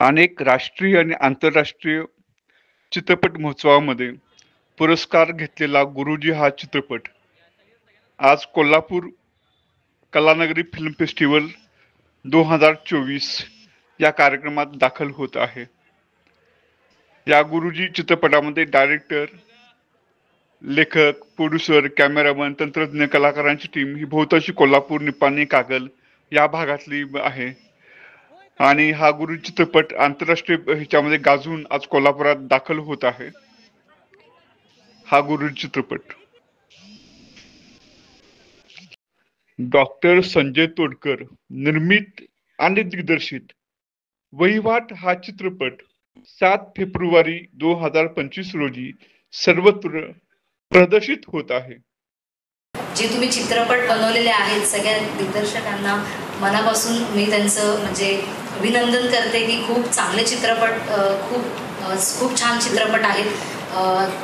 अनेक राष्ट्रीय आणि आंतरराष्ट्रीय चित्रपट महोत्सवामध्ये पुरस्कार घेतलेला गुरुजी हा चित्रपट आज कोल्हापूर कलानगरी फिल्म फेस्टिवल 2024 या कार्यक्रमात दाखल होत आहे. या गुरुजी चित्रपटामध्ये डायरेक्टर, लेखक, प्रोड्युसर, कॅमेरामन, तंत्रज्ञ, कलाकारांची टीम ही बहुतांशी कोल्हापूर, निपाणी, कागल या भागातली आहे. आणि हा गुरु चित्रपट आंतरराष्ट्रीय ह्याच्यामध्ये गाजून आज कोल्हापुरात दाखल होत आहे. हा गुरु चित्रपट डॉक्टर संजय तोडकर निर्मित आणि दिग्दर्शित वहिवाट हा चित्रपट 7 फेब्रुवारी 2025 रोजी सर्वत्र प्रदर्शित होत आहे. जे तुम्ही चित्रपट बनवलेले आहेत सगळ्या दिग्दर्शकांना मनापासून मी त्यांचं म्हणजे अभिनंदन करते की खूप चांगले चित्रपट, खूप छान चित्रपट आहेत.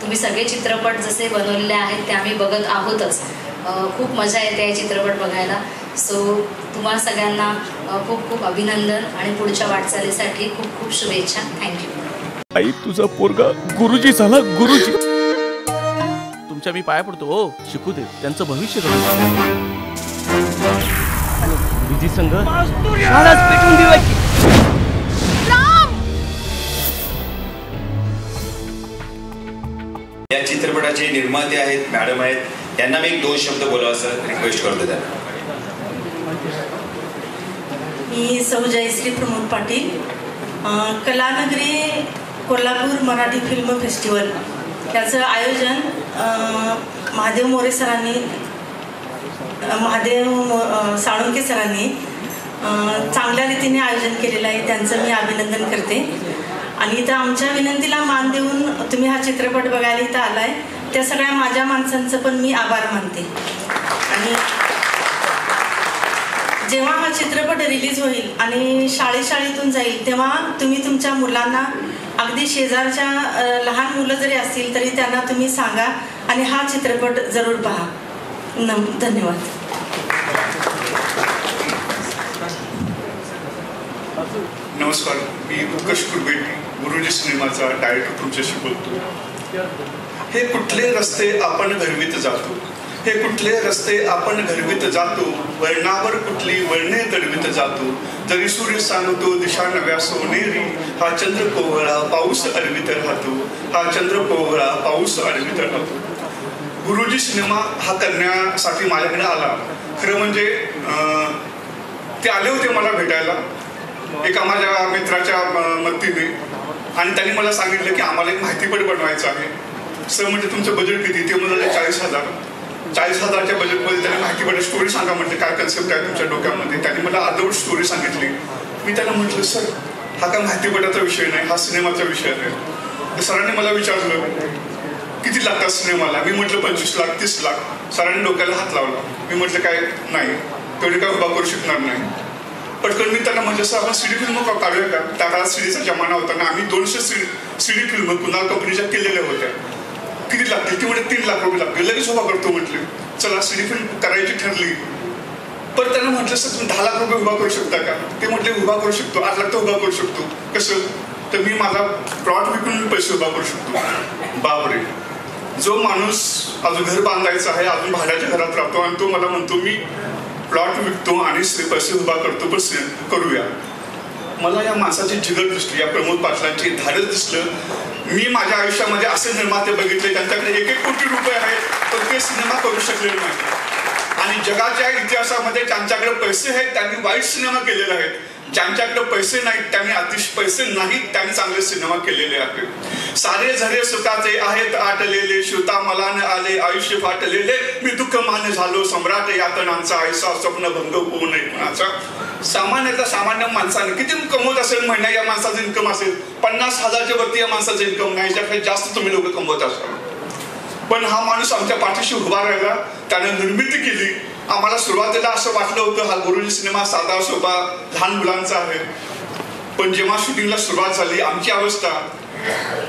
तुम्ही सगळे चित्रपट जसे बनवलेले आहेत ते आम्ही बघत आहोतच. खूप मजा येते हे चित्रपट बघायला. सो तुम्हाला सगळ्यांना खूप खूप अभिनंदन आणि पुढच्या वाटचालीसाठी खूप खूप शुभेच्छा. थँक्यू. आई तुझा पोरगा गुरुजी झाला, गुरुजी. तुमच्या मी पाया पडतो. हो, शिकू दे, त्यांचं भविष्य विधी संघ पेटून दिवायची. या चित्रपटाचे निर्माते आहेत, मॅडम आहेत, त्यांना मी 2 शब्द बोलावं रिक्वेस्ट करतो. त्यांना मी सौ जयश्री प्रमोद पाटील, कलानगरी कोल्हापूर मराठी फिल्म फेस्टिवल याचं आयोजन महादेव मोरे सरांनी, साळुंके सरांनी चांगल्या रीतीने आयोजन केलेलं आहे. त्यांचं मी अभिनंदन करते. आणि इथं आमच्या विनंतीला मान देऊन तुम्ही हा चित्रपट बघायला इथं आलाय त्या सगळ्या माझ्या माणसांचं पण मी आभार मानते. आणि जेव्हा हा चित्रपट रिलीज होईल आणि शाळेतून जाईल तेव्हा तुम्ही तुमच्या मुलांना, अगदी शेजारच्या लहान मुलं जरी असतील तरी त्यांना तुम्ही सांगा आणि हा चित्रपट जरूर पहा. धन्यवाद. नमस्कार, मी उत्कर्ष कुरबेटी, गुरुजी सिनेमाचा डायरेक्टर तुमच्याशी बोलतो. हे कुठले रस्ते आपण घरवीत जातो, हे कुठले रस्ते आपण घरवीत जातो, वळणावर कुठली वळणे दडवीत जातो, जरी सूर्य सांगतो दिशा नव्या सोनेरी, हा चंद्र कोवळा पाऊस अडवित राहतो, हा चंद्र कोवळा पाऊस अडवित राहतो. गुरुजी सिनेमा हा करण्यासाठी माझ्याकडे आला. खरं म्हणजे ते आले होते मला भेटायला एका माझ्या मित्राच्या मदतीने, आणि त्यांनी मला सांगितलं की आम्हाला एक माहितीपट बनवायचं आहे. सर म्हणजे तुमचं बजेट किती? ते म्हणाले 40,000. 40,000च्या बजेटमध्ये त्यांनी माहितीपट स्टोरी सांगा म्हटलं, काय कन्सेप्ट आहे तुमच्या डोक्यामध्ये? त्यांनी मला अर्धवट स्टोरी सांगितली. मी त्यांना म्हटलं सर हा काय माहितीपटाचा विषय नाही, हा सिनेमाचा विषय आहे. तर सरांनी मला विचारलं किती लागतात सिनेमाला? मी म्हटलं 25 लाख 30 लाख. सरांनी डोक्याला हात लावला. मी म्हटलं काय नाही, तेवढे काय उभा करू शकणार नाही. पटकन मी त्यांना म्हटलं सर आपण सीडी फिल्म काढूया का? त्या काळात सीडीचा जमाना होता ना. आम्ही 200 सीडी फिल्म कुणाल कंपनीच्या केलेल्या होत्या. किती लागतील? ती म्हणजे 3 लाख रुपये लागतील. लगेच उभा करतो म्हटले. चला सीडी फिल्म करायची ठरली. पण त्यांना म्हटलं सर तुम्ही 10 लाख रुपये उभा करू शकता का? ते म्हटले उभा करू शकतो, 8 लाख तर उभा करू शकतो. कसं? तर मी माझा प्लॉट विकून पैसे उभा करू शकतो. बापरे, जो माणूस अजून घर बांधायचं आहे, अजून भाड्याच्या घरात राहतो आणि तो मला म्हणतो मी प्लॉट विकतो आणि पैसे उभा करतो, पण करूया. मला या माणसाची जिगर दिसली, या प्रमोद पाटलांची धाडस दिसलं. मी माझ्या आयुष्यामध्ये असे निर्माते बघितले त्यांच्याकडे 1-1 कोटी रुपये आहेत पण ते सिनेमा करू शकलेले नाही. आणि जगाच्या इतिहासामध्ये ज्यांच्याकडे पैसे आहेत त्यांनी वाईट सिनेमा केलेले आहेत, ज्यांच्याकडे पैसे नाहीत त्यांनी अतिशय पैसे नाहीत त्यांनी चांगले सिनेमा केलेले आहेत. सारे झरे सुखाचे आहेत आटलेले, श्रुता मला न आले आयुष्य फाटलेले, मी दुःख मान झालो सम्राट यातनांचा, ऐसा स्वप्न भंग होऊ नये कुणाचा. सामान्य माणसाने किती कमवत असेल महिना या माणसाचं इन्कम असेल 50,000च्या वरती या माणसाचं इन्कम नाही, याच्याकडे जास्त तुम्ही लोक कमवत असाल. पण हा माणूस आमच्या पाठीशी उभा राहिला, त्याने निर्मिती केली. आम्हाला सुरुवातीला असं वाटलं होतं हा गुरुजी सिनेमा साधा सोपा लहान मुलांचा आहे. पण जेव्हा शूटिंगला सुरुवात झाली आमची अवस्था,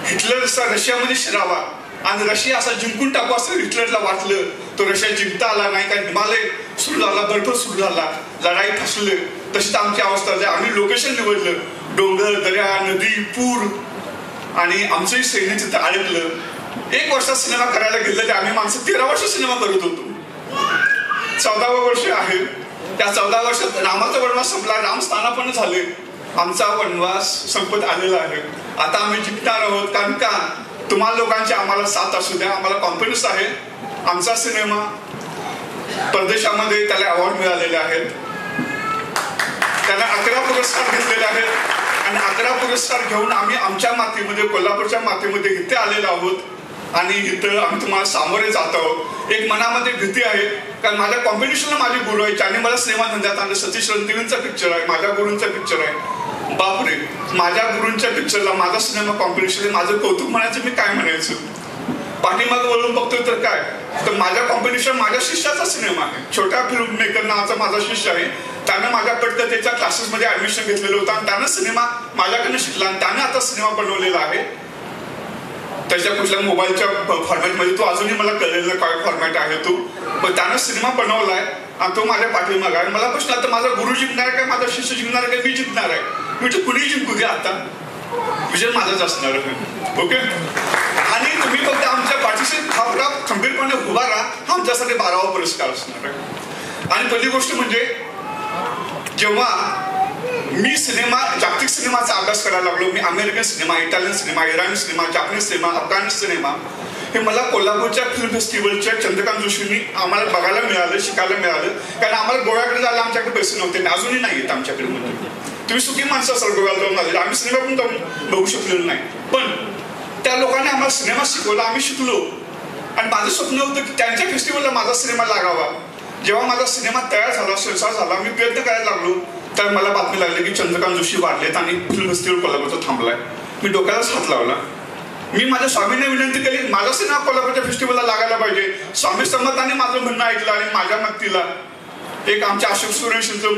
हिटलर रशियामध्ये शिरावा आणि रशिया असा जिंकून टाकू असं हिटलरला वाटलं. तो रशिया जिंकता आला नाही, काय हिमालय सुरू झाला, बर्फ सुरू झाला, लढाई फसले. तशी तर आमची अवस्था झाली. आम्ही लोकेशन निवडलं, डोंगर, दर्या, नदी, पूर आणि आमचंही सैन्य तिथं अडकलं. 1 वर्षात सिनेमा करायला गेलं तर आम्ही माणसं 13 वर्ष सिनेमा करत होतो. 14वं वर्ष आहे. त्या 14 वर्षात रामाचा वनवास संपला, राम स्थानापन्न झाले. आमचा वनवास संपत आलेला आहे. आता आम्ही जिंकणार आहोत. कारण का तुम्हाला लोकांची आम्हाला साथ असू द्या, आम्हाला कॉन्फिडन्स आहे. आमचा सिनेमा परदेशामध्ये त्याला अवॉर्ड मिळालेले आहेत. त्याला 11 पुरस्कार घेतलेले आहेत आणि 11 पुरस्कार घेऊन आम्ही आमच्या मातीमध्ये, कोल्हापूरच्या मातीमध्ये इथे आलेलो आहोत आणि इथं आम्ही तुम्हाला सामोरे जात आहोत. एक मनामध्ये भीती आहे, कारण माझ्या कॉम्पिटिशनला माझे गुरु आहेत ज्यांनी मला सिनेमा धंद्यात आणलं. सतीश रणदिवेंचा पिक्चर आहे, माझ्या गुरूंचा पिक्चर आहे. बापरे, माझ्या गुरूंच्या पिक्चरला माझा सिनेमा कॉम्पिटिशन आहे. माझं कौतुक म्हणायचं, मी काय म्हणायचं. पाठीमाग वळून बघतोय तर काय, तर माझ्या कॉम्पिटिशन माझ्या शिष्याचा सिनेमा आहे. छोट्या फिल्म मेकर नावाचा माझा शिष्य आहे. त्यानं माझ्या पटकथेच्या क्लासेसमध्ये ऍडमिशन घेतलेलं होतं आणि त्यानं सिनेमा माझ्याकडनं शिकला आणि त्यानं आता सिनेमा बनवलेला आहे. त्याच्या कुठल्या मोबाईलच्या फॉर्मॅटमध्ये, तो अजूनही मला कळलेला काय फॉर्मॅट आहे तो, पण त्यानं सिनेमा बनवलाय आणि तो माझ्या पाठीमाग आहे. मला प्रश्न आता माझा गुरु जिंकणार काय, माझा शिष्य जिंकणार काय, मी जिंकणार आहे. म्हणजे कुणी जिंकू द्या, आता विजय माझाच असणार आहे. ओके. आणि तुम्ही फक्त आमच्या पाठीशी खंबीरपणे उभा राहा, हा आमच्यासाठी 12वा पुरस्कार असणार आहे. आणि पहिली गोष्ट म्हणजे जेव्हा मी सिनेमा, जागतिक सिनेमाचा अभ्यास करायला लागलो, मी अमेरिकन सिनेमा, इटालियन सिनेमा, इराणी सिनेमा, जापनीज सिनेमा, अफगाणी सिनेमा, हे मला कोल्हापूरच्या फिल्म फेस्टिवलच्या चंद्रकांत जोशींनी आम्हाला बघायला मिळालं, शिकायला मिळालं. कारण आम्हाला गोव्याकडे जायला आमच्याकडे पैसे नव्हते, अजूनही नाही येत आमच्याकडे. म्हणजे तुम्ही सुखी माणसं असाल गोव्याला जाऊन आले, आम्ही सिनेमा पण जाऊन बघू शकलेलो नाही. पण त्या लोकांनी आम्हाला सिनेमा शिकवला, आम्ही शिकलो. आणि माझं स्वप्न होतं की त्यांच्या फेस्टिवलला माझा सिनेमा लागावा. जेव्हा माझा सिनेमा तयार झाला, संसार झाला, मी प्रयत्न करायला लागलो, तर मला बातमी लागली की चंद्रकांत जोशी वाढलेत आणि फिल्म फेस्टिवल कोल्हापूरचा थांबलाय. मी डोक्यालाच हात लावला. मी माझ्या स्वामींना विनंती केली, माझा सिनेमा कोल्हापूरच्या फेस्टिवलला लागायला पाहिजे. स्वामी समर्थांनी माझं म्हणणं ऐकलं आणि माझ्या मतीला एक आमच्या अशोक सुरेशांचा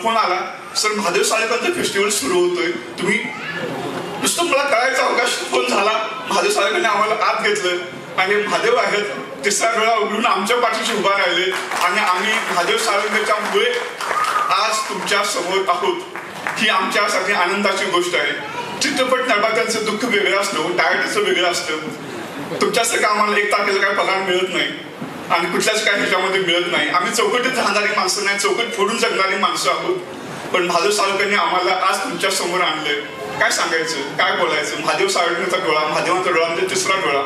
फोन आला, सर महादेव साळेकरांचा फेस्टिवल सुरू होतोय, तुम्ही. नुसतं मला कळायचा अवकाश फोन झाला. महादेव साळेकरांनी आम्हाला आत घेतलं आणि महादेव आहेत, 3रा वेळा उघडून आमच्या पाठीशी उभा राहिले आणि आम्ही महादेव साळेकरांच्या मुळे आज तुमच्या समोर आहोत. ही आमच्यासाठी आनंदाची गोष्ट आहे. चित्रपट निर्मात्यांचं दुःख वेगळं असतं, डायरेक्टरचं वेगळं असतं. तुमच्यासारखं आम्हाला 1 तारखेला काय पगार मिळत नाही आणि कुठल्याच काय ह्याच्यामध्ये मिळत नाही. आम्ही चौकटीत राहणारी माणसं नाही, चौकट फोडून जगणारी माणसं आहोत. पण महादेव साळेकरांनी आम्हाला आज तुमच्या समोर आणलंय. काय सांगायचं, काय बोलायचं. महादेव साळेकरांचा डोळा, महादेवांचा डोळा म्हणजे 3रा डोळा.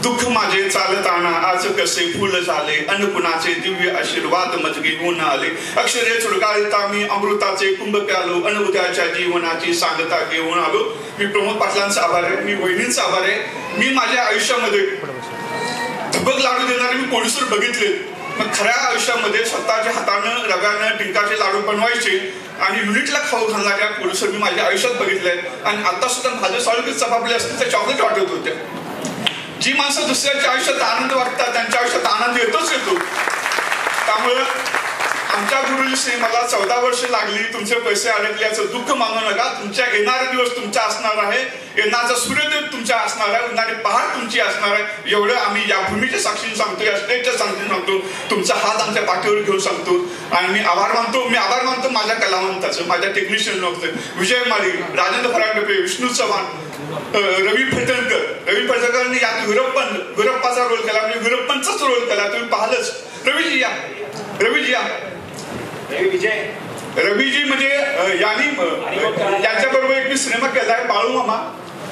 दुःख माझे चालताना आज कसे फुल झाले, अन्नपूर्णाचे दिव्य आशीर्वाद मज घेऊन आले. अक्षरे चुडकाळता मी अमृताचे कुंभ प्यालो, अनुभूत्याच्या जीवनाची सांगता घेऊन आलो. मी प्रमोद पाटलांचा आभार आहे, मी वहिनींचा आभार आहे. मी माझ्या आयुष्यामध्ये धबक लाडू देणारे मी पोलिसर बघितले. मग खऱ्या आयुष्यामध्ये स्वतःच्या हातानं, रव्यानं डिंकाचे लाडू बनवायचे आणि युनिटला खाऊ घालणाऱ्या पोलिसर मी माझ्या आयुष्यात बघितलंय. आणि आता सुद्धा माझे साळुके चपापले असतील तर चॉकलेट वाटत होत्या. जी माणसं दुसऱ्याच्या आयुष्यात आनंद वाटतात त्यांच्या आयुष्यात आनंद येतोच येतो. त्यामुळं आमच्या गुरुजी सिनेमाला 14 वर्ष लागली, तुमचे पैसे अडकल्याचं दुःख मानू नका. तुमच्या येणारे दिवस तुमचा असणार आहे, येणारा सूर्योदय तुमच्या असणार आहे, येणारी पहाट तुमची असणार आहे. एवढं आम्ही या भूमीच्या साक्षीने सांगतो, या स्टेजच्या साक्षीने सांगतो. तुमचा हात आमच्या पाठीवर घेऊन सांगतो आणि मी आभार मानतो माझ्या कलावंताचं, माझ्या टेक्निशियन लोकचं, विजय माळी, राजेंद्र फरांडे, विष्णू चव्हाण, रवी फडतरकरांनी यात वीरप्पाचा रोल केला, म्हणजे वीरप्पांचाच रोल केला. तुम्ही पाहिलंच. रवीजी या, रवीजी म्हणजे यांच्याबरोबर एक मी सिनेमा केलाय बाळू मामा.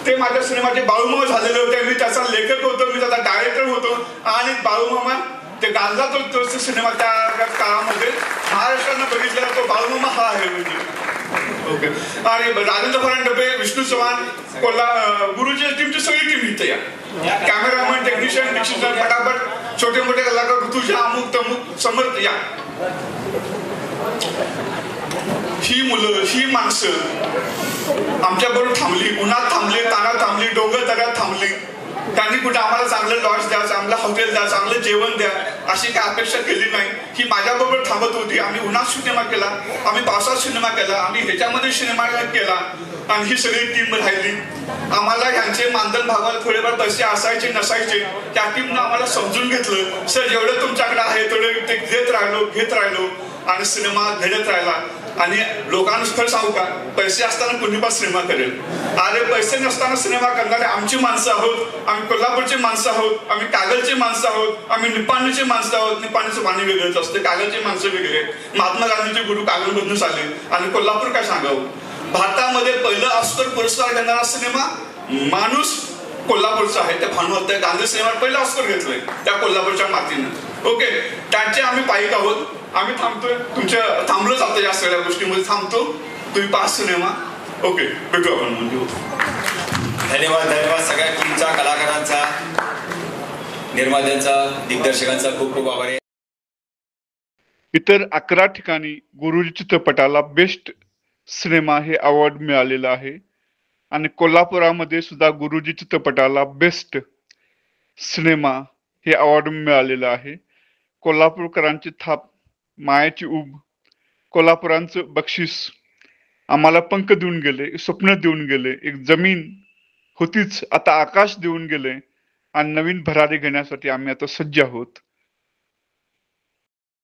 ते माझ्या सिनेमाचे बाळू मामा झालेले होते. मी त्याचा लेखक होतो, मी त्याचा डायरेक्टर होतो. आणि बाळू मामा ते गाजला तो सिनेमा त्या काळामध्ये महाराष्ट्रानं बघितलेला तो बाळू मामा हा आहे. म्हणजे ओके. आणि राजेंद्र फरांडे, विष्णू चव्हाण, गुरुजी टीमची सगळी टीम इथे या. कॅमेरामॅन, टेक्निशियन, डिक्शियन, फटाफट छोटे मोठे कलाकार, ऋतुजा, अमुक तमुक, समर्थ या. ही मुलं, ही माणसं आमच्या बरोबर थांबली, उन्हात थांबली, तानात थांबली, डोंगर दऱ्यात थांबली. त्यांनी कुठे आम्हाला चांगलं लॉज द्या, चांगलं हॉटेल द्या, चांगलं जेवण द्या अशी काय अपेक्षा केली नाही. ही माझ्याबरोबर थांबत होती. आम्ही उन्हात सिनेमा केला, आम्ही पावसात सिनेमा केला, आम्ही ह्याच्यामध्ये सिनेमा केला आणि ही सगळी टीम राहिली. आम्हाला ह्यांचे मानधन भागाला थोडेफार पैसे असायचे नसायचे, त्या टीमनं आम्हाला समजून घेतलं. सर जेवढं तुमच्याकडे आहे तेवढं ते घेत राहिलो आणि सिनेमा घडत राहिला. आणि लोकांना खरं सांगू का, पैसे असताना कुणी पण सिनेमा करेल. अरे पैसे नसताना सिनेमा करणारे आमची माणसं आहोत, आम्ही कोल्हापूरची माणसं आहोत, आम्ही कागलची माणसं आहोत, आम्ही निपाणीची माणसं आहोत. निपाणीचं पाणी वेगळंच असते, कागलची माणसं वेगळे. महात्मा गांधीचे गुरु कागलमधूनच आले. आणि कोल्हापूर काय सांगावं, भारतामध्ये पहिलं ऑस्कर पुरस्कार घेणारा सिनेमा माणूस कोल्हापूरचा आहे. त्या भानुवंत गांधी सिनेमात पहिलं ऑस्कर घेतलंय त्या कोल्हापूरच्या मातीनं. ओके, त्याचे आम्ही पाईक आहोत. आम्ही थांबतोय, थांबलो जातो या सगळ्या गोष्टीमध्ये थांबतो. तुम्ही पाच सिनेमा. ओके, भेटू आपण. धन्यवाद. धन्यवाद सगळ्या टीमचा, कलाकारांचा, निर्मात्यांचा, दिग्दर्शकांचा खूप खूप आभार आहे. इतर 11 ठिकाणी गुरुजी चित्रपटाला बेस्ट सिनेमा हे अवॉर्ड मिळालेलं आहे. आणि कोल्हापुरामध्ये सुद्धा गुरुजी चित्रपटाला बेस्ट सिनेमा हे अवॉर्ड मिळालेलं आहे. कोल्हापूरकरांची थाप, मायाची ऊब, कोल्हापुरांचं बक्षीस आम्हाला पंख देऊन गेले, स्वप्न देऊन गेले. एक जमीन होतीच, आता आकाश देऊन गेले आणि नवीन भरारी घेण्यासाठी आम्ही आता सज्ज आहोत.